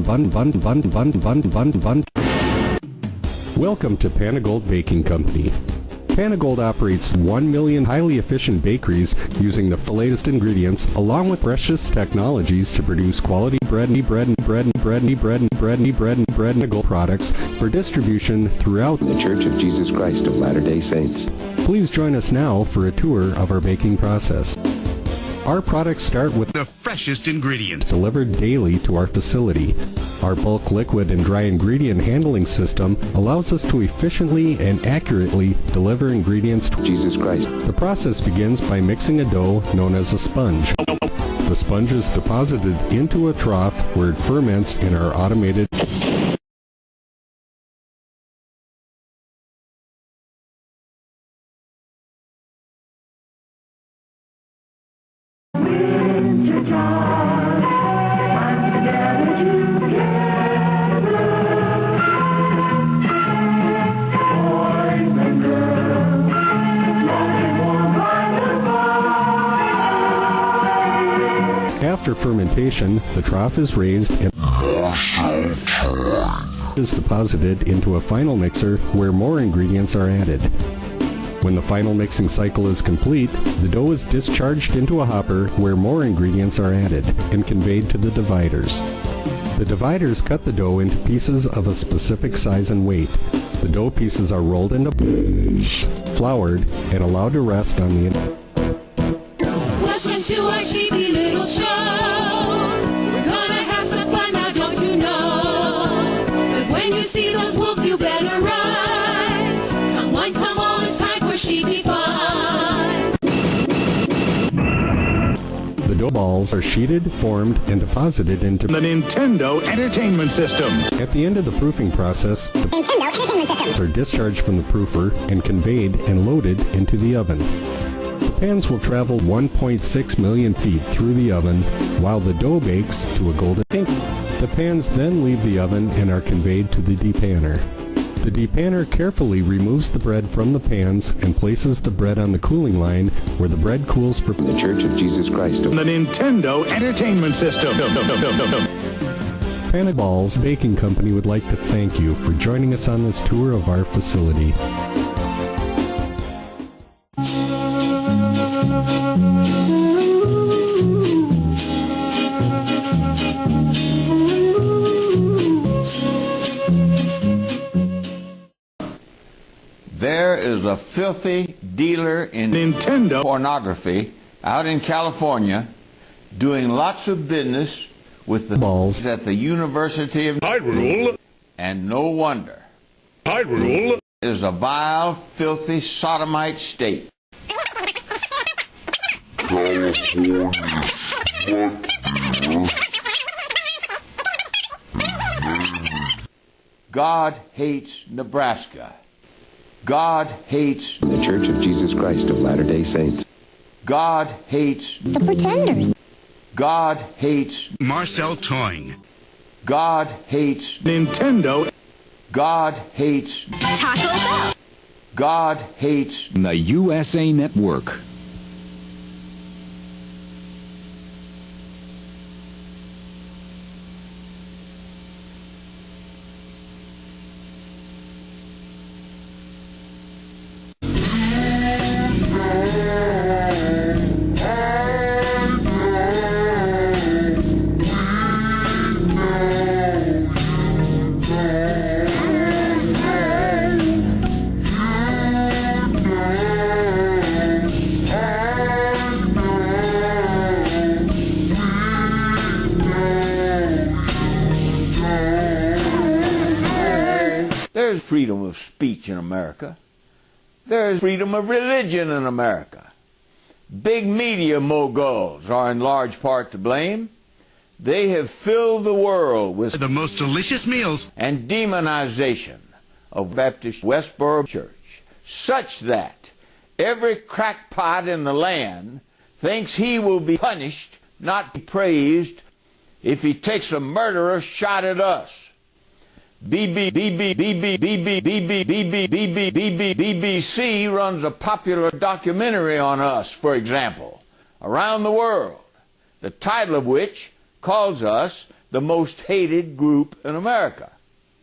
Welcome to Panagold Baking Company. Panagold operates 1 million highly efficient bakeries using the latest ingredients along with freshest technologies to produce quality bread and products for distribution throughout the Church of Jesus Christ of Latter-day Saints. Please join us now for a tour of our baking process. Our products start with the freshest ingredients delivered daily to our facility. Our bulk liquid and dry ingredient handling system allows us to efficiently and accurately deliver ingredients to Jesus Christ. The process begins by mixing a dough known as a sponge. The sponge is deposited into a trough where it ferments in our automated After fermentation, the trough is raised and is deposited into a final mixer where more ingredients are added. When the final mixing cycle is complete, the dough is discharged into a hopper where more ingredients are added and conveyed to the dividers. The dividers cut the dough into pieces of a specific size and weight. The dough pieces are rolled into floured and allowed to rest on the Welcome to our sheepy little show. We're gonna have some fun now, don't you know? But when you see those wolves, you better run. Come on, it's time for sheepy fun. The dough balls are sheeted, formed, and deposited into the Nintendo Entertainment System. At the end of the proofing process, the Nintendo Entertainment System are discharged from the proofer and conveyed and loaded into the oven. The pans will travel 1.6 million feet through the oven while the dough bakes to a golden pink. The pans then leave the oven and are conveyed to the depanner. The depanner carefully removes the bread from the pans and places the bread on the cooling line where the bread cools for the Church of Jesus Christ of the Nintendo Entertainment System. Panagold Baking Company would like to thank you for joining us on this tour of our facility. There is a filthy dealer in Nintendo pornography out in California doing lots of business with the balls at the University of Hyrule. And no wonder. Hyrule is a vile, filthy, sodomite state. God hates Nebraska. God hates the Church of Jesus Christ of Latter-day Saints. God hates the Pretenders. God hates Marcell Toing. God hates Nintendo. God hates Taco Bell. God hates the USA Network. There's freedom of speech in America. There's freedom of religion in America. Big media moguls are in large part to blame. They have filled the world with the most delicious meals and demonization of Baptist Westboro Church, such that every crackpot in the land thinks he will be punished, not be praised, if he takes a murderer's shot at us. BBC runs a popular documentary on us, for example, around the world, the title of which calls us the most hated group in America,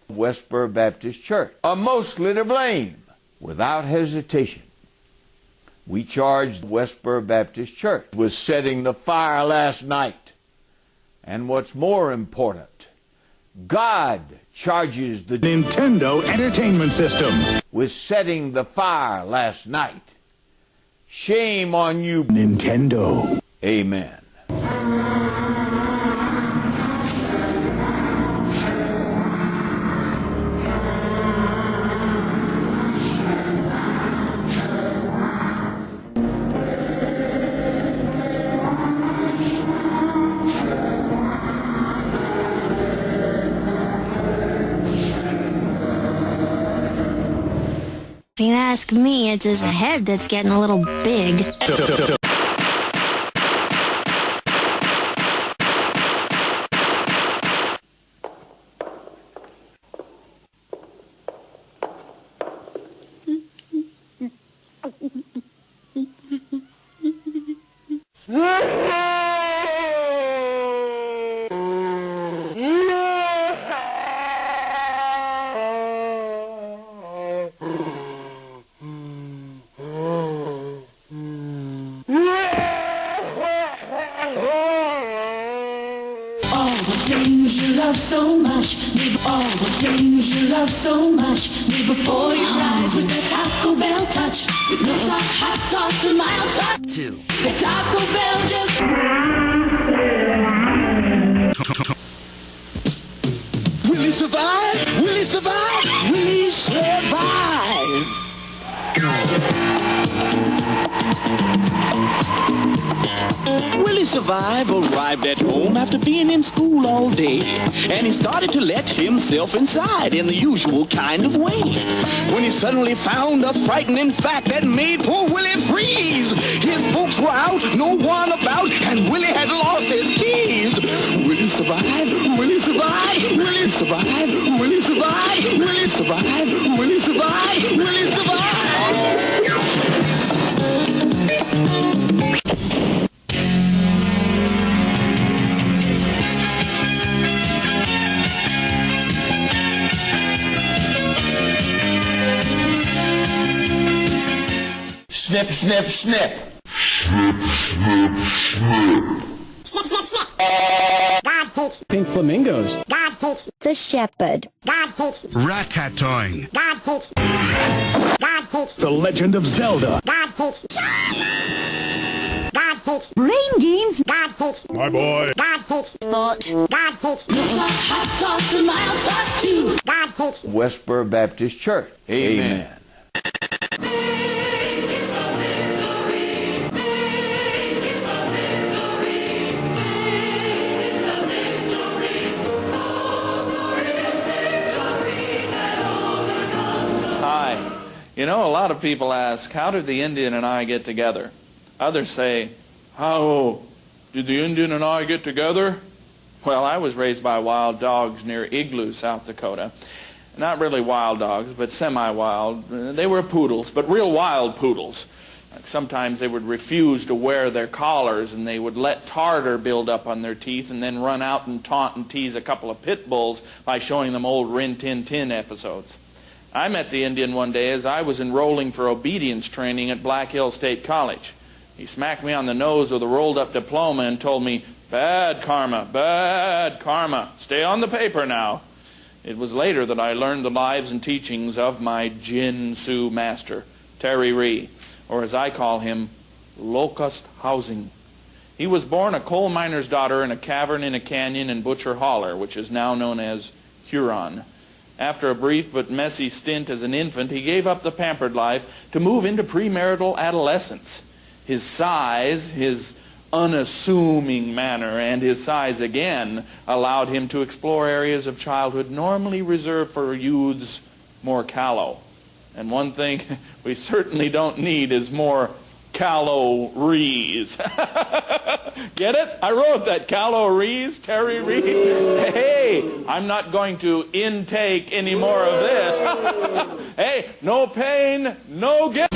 Westboro Baptist Church, are mostly to blame. Without hesitation, we charged Westboro Baptist Church with setting the fire last night. And what's more important, God charges the Nintendo Entertainment System with setting the fire last night. Shame on you, Nintendo. Amen. If you ask me, it's his head that's getting a little big. So much, all the things you love so much, before your eyes with the Taco Bell touch, with no sauce, hot sauce, or mild sauce. 2. The Taco Bell just. Will he survive? Will he survive? Will he survive? Will he survive? Arrived at home after being in school all day, and he started to let himself inside in the usual kind of way, when he suddenly found a frightening fact that made poor Willie freeze. His folks were out, no one about, and Willie had lost his keys. Will he survive? Will he survive? Will he survive? Will he survive? Will he survive? Will he survive? Will he survive? Snip, snip, snip. Snip, snip, snip. God hates pink flamingos. God hates the shepherd. God hates Rat-tat-toing. God hates God hates The Legend of Zelda. God hates God hates brain games. God hates My boy. God hates sport. God hates no sauce, hot sauce, or mild sauce too. God hates Westboro Baptist Church. Amen. Hi. You know, a lot of people ask, how did the Indian and I get together? Others say, how did the Indian and I get together? Well, I was raised by wild dogs near Igloo, South Dakota. Not really wild dogs, but semi-wild. They were poodles, but real wild poodles. Like sometimes they would refuse to wear their collars, and they would let tartar build up on their teeth and then run out and taunt and tease a couple of pit bulls by showing them old Rin Tin Tin episodes. I met the Indian one day as I was enrolling for obedience training at Black Hill State College. He smacked me on the nose with a rolled-up diploma and told me, bad karma, stay on the paper now. It was later that I learned the lives and teachings of my Jin Sioux master, Terry Ree, or as I call him, Locust Housing. He was born a coal miner's daughter in a cavern in a canyon in Butcher Holler, which is now known as Huron. After a brief but messy stint as an infant, he gave up the pampered life to move into premarital adolescence. His size, his unassuming manner, and his size again allowed him to explore areas of childhood normally reserved for youths more callow. And one thing we certainly don't need is more calories. Get it? I wrote that. Calories, Terry Reed. Hey, I'm not going to intake any more of this. Hey, no pain, no gain.